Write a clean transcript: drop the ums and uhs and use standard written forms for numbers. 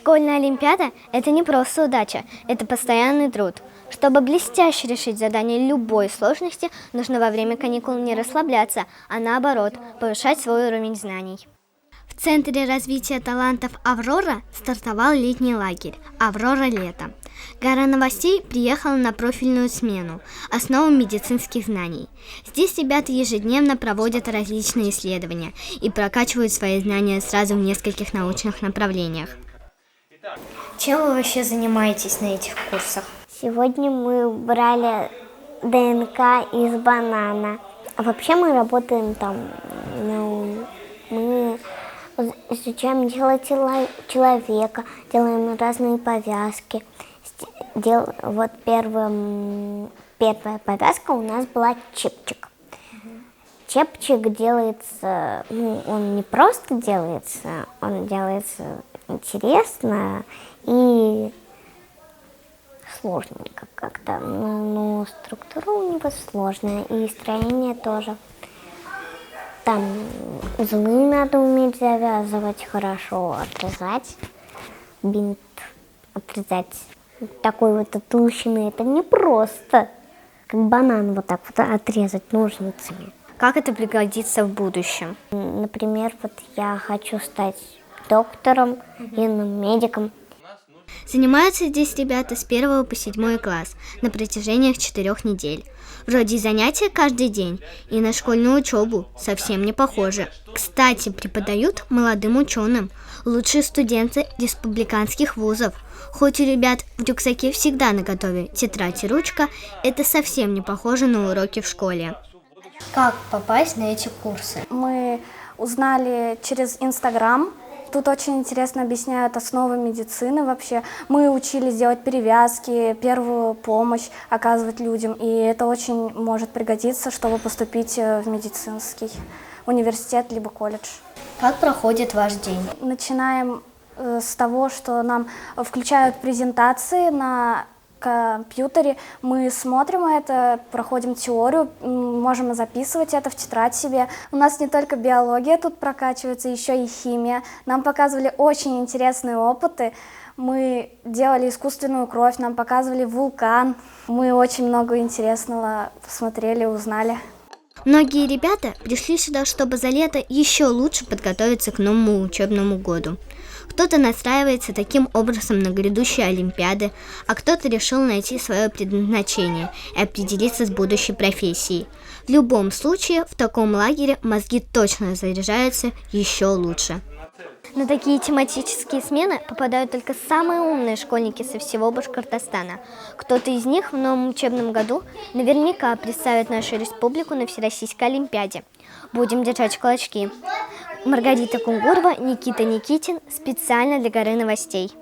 Школьная олимпиада – это не просто удача, это постоянный труд. Чтобы блестяще решить задание любой сложности, нужно во время каникул не расслабляться, а наоборот, повышать свой уровень знаний. В Центре развития талантов «Аврора» стартовал летний лагерь «Аврора. Лето». Гора новостей приехала на профильную смену «Основы медицинских знаний». Здесь ребята ежедневно проводят различные исследования и прокачивают свои знания сразу в нескольких научных направлениях. Чем вы вообще занимаетесь на этих курсах? Сегодня мы брали ДНК из банана. А вообще мы работаем там, мы изучаем тело человека, делаем разные повязки. Вот первая повязка у нас была чепчик. Чепчик делается, он не просто делается, он делается интересно и сложненько как-то. Но структура у него сложная, и строение тоже. Там узлы надо уметь завязывать хорошо, отрезать бинт, отрезать такой вот от толщины. Это не просто, как банан вот так вот отрезать ножницами. Как это пригодится в будущем? Например, вот я хочу стать доктором или медиком. Занимаются здесь ребята с 1 по 7 класс на протяжении 4 недель. Вроде занятия каждый день, и на школьную учебу совсем не похоже. Кстати, преподают молодым ученым, лучшие студенты республиканских вузов. Хоть у ребят в рюкзаке всегда наготове тетрадь и ручка, это совсем не похоже на уроки в школе. Как попасть на эти курсы? Мы узнали через Инстаграм. Тут очень интересно объясняют основы медицины вообще. Мы учились делать перевязки, первую помощь оказывать людям. И это очень может пригодиться, чтобы поступить в медицинский университет либо колледж. Как проходит ваш день? Начинаем с того, что нам включают презентации на компьютере. Мы смотрим это, проходим теорию, можем записывать это в тетрадь себе. У нас не только биология тут прокачивается, еще и химия. Нам показывали очень интересные опыты. Мы делали искусственную кровь, нам показывали вулкан. Мы очень много интересного посмотрели, узнали. Многие ребята пришли сюда, чтобы за лето еще лучше подготовиться к новому учебному году. Кто-то настраивается таким образом на грядущие олимпиады, а кто-то решил найти свое предназначение и определиться с будущей профессией. В любом случае, в таком лагере мозги точно заряжаются еще лучше. На такие тематические смены попадают только самые умные школьники со всего Башкортостана. Кто-то из них в новом учебном году наверняка представит нашу республику на Всероссийской олимпиаде. Будем держать кулачки. Маргарита Кунгурова, Никита Никитин. Специально для Горы новостей.